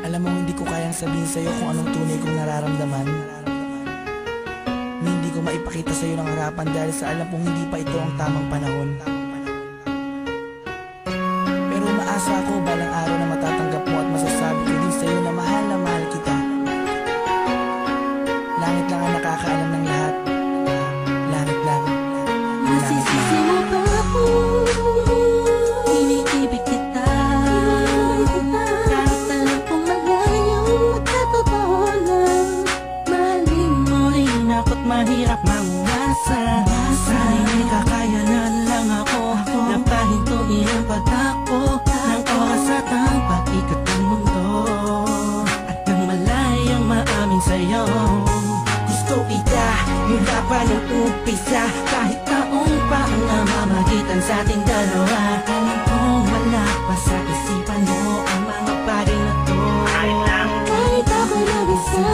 Alam mo, hindi ko kayang sabihin sa'yo kung anong tunay kong nararamdaman. Hindi ko maipakita sa'yo ng harapan dahil sa alam kong hindi pa ito ang tamang panahon. Pero umaasa ako balang araw na matatanggap mo at masasabi ko din sa'yo na mahal kita. Langit lang ang nakakaalam ng lahat. Langit lang. Nasisisi mo ba ako? Iniibig kita. Kahit alam kong malayo at totoo lang. Mahalin mo rin ako't mahirap mangasa. Sana'y kakayanan lang ako na pahintuin ang pagdako ng oras at ang pag-ikot ng mundo. At nang malayang maamin sa'yo, gusto kita mula pa ng umpisa. Kahit taong pa ang namamagitan sa ating dalawa, alam kong wala pa sa isipan mo ang mga bagay na to. Kahit ako nag-isa,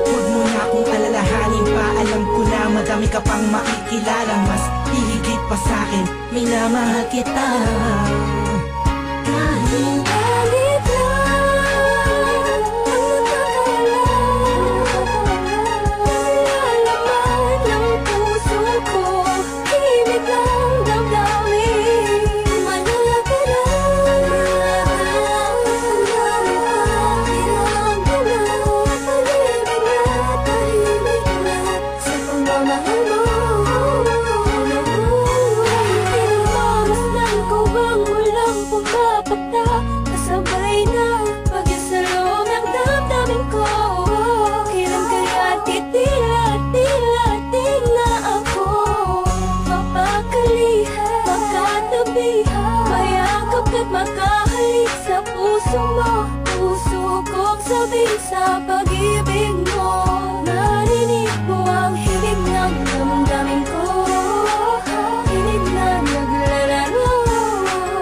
huwag mo na akong alalahanin pa. Alam ko na madami ka pang makikilala, mas hihigit pa sa'kin, minamahal kita. Kahit alit lang ang nalaman ng puso ko, himig lang damdamin. Manala ka lang, kailangan ko na pag-ibig na tahimik na sa pagmamahal mo. Masdan ko bang walang pumapagta, kasabay na pag-isalong ng damdamin ko. Kailan kaya titila ako mapakalihan, magkatabihan, mayakap at makahalik sa puso mo. Puso kong sabihin sa pag-ibig mo, narinig mo ang himig ng damdamin ko. Himig na naglalaro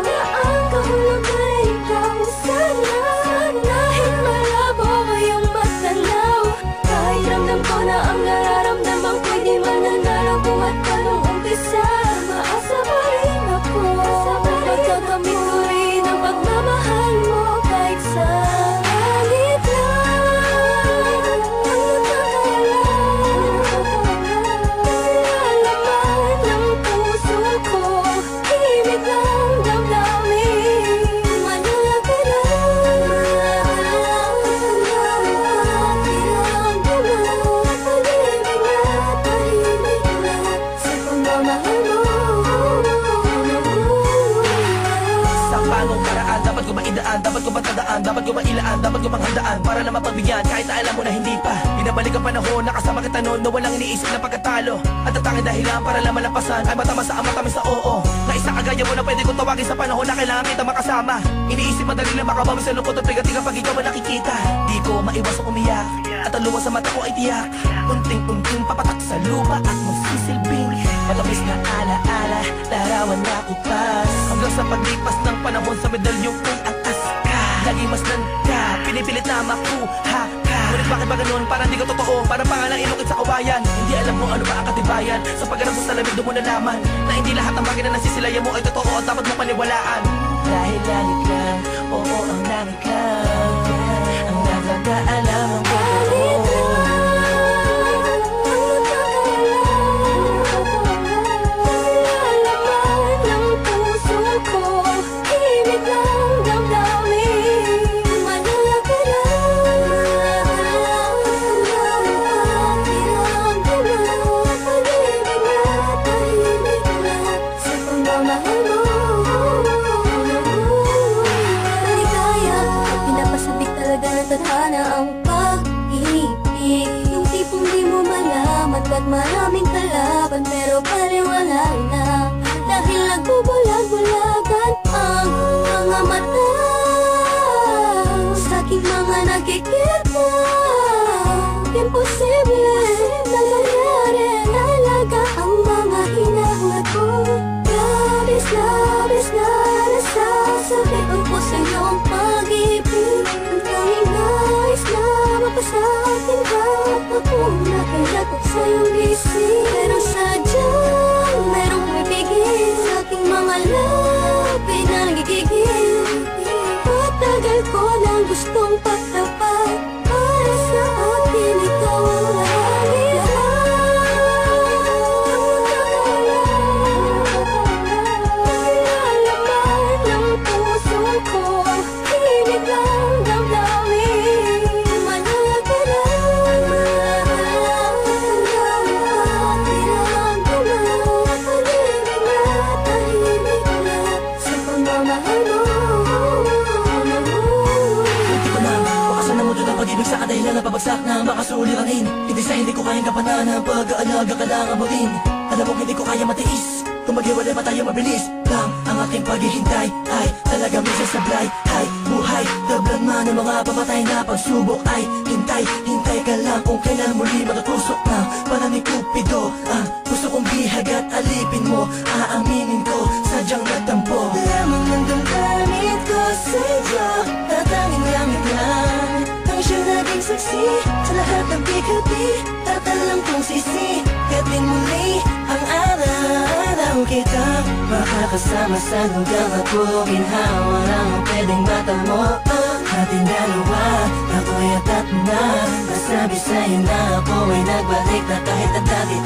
na ang kahulog ay ikaw sana. Dahil malabo ngayong matanaw, kahit ramdam ko na ang nararamdaman ko'y di mananalo. Buhat ka nung umpisa, maasa pa rin ako. Pagkakamit ko rin ang pagmamahal mo kahit sa langit lang ang nalaman ng puso ko, himig lang damdamin. Manala ka lang, kailangan ko na pag-ibig na tahimik na sa pagmamahal mo. Sa paanong paraan dapat ko maidaan, dapat ko matandaan, dapat ko mailaan, dapat ko manghandaan para na mapagbigyan kahit na alam mo na hindi pa. Binabalik ang panahon, nakasama kita noon na walang iniisip na pagkatalo. At ang tanging dahilan para lang malampasan ay matamas sa matamis sa oo. Na isa kagaya mo na pwede kong tawagin sa panahon na kailangan kita makasama. Iniisip madali lang makabawi sa lungkot at tiga-tiga pag ikaw ang nakikita. Di ko maiwasang umiyak at ang luha sa mata ko ay tiyak. Unting-unting papatak sa lupa at magsisilbing matamis na ala-ala, larawan na kupas. Hanggang sa paglipas ng panahon sa medalyong kung atas ka, lagi masdan ka, pinipilit na makuha ka. Ngunit bakit ba ganun? Parang di ka totoo, parang pangalang inukit sa kawayan. Hindi alam mo ano ba ang katibayan. Sa pagharap sa lamig doon mo nalaman na hindi lahat ng bagay na nasisilayan mo ay totoo at dapat mo paniwalaan. Dahil langit lang, oo ang langit lang ang nakakaalam ang totoo. Nalaman ng puso ko, himig lang damdamin. Manala ka lang, kailangan ko na pag-ibig na tahimik na sa pagmamahal mo. pagmamahal mo. Hindi ko na makasan ng mundo ng pag-ibig sa kadahilan na pabagsak na makasuliranin. Hindi sa hindi ko kayang kapanan ang pag-aalaga kailangan mo rin. Alam mo hindi ko kaya matiis kung maghiwalay pa tayo mabilis lang. Ang aking paghihintay ay talaga minsan sablay. Hay, buhay, tablan man ng mga papatay na pagsubok. Ay, hintay, hintay ka lang kung kailan muli matutusok na pala ni Cupido. Gusto kong bihag at alipin mo, aaminin ko, sadyang nagtampo. Lamang ng damdamin ko sa'yo, tatanging langit lang ang siyang naging saksi sa lahat ng bigati. Tatalang kong sisi, katin muli ang araw kitang makakasama sa lugar na puginhawa lang ang pwedeng mata mo. Ating dalawa, ako'y atat na nasabi sa'yo na ako ay nagbalik na kahit na dati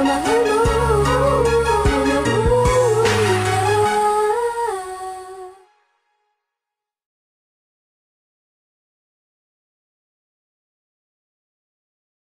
Mahal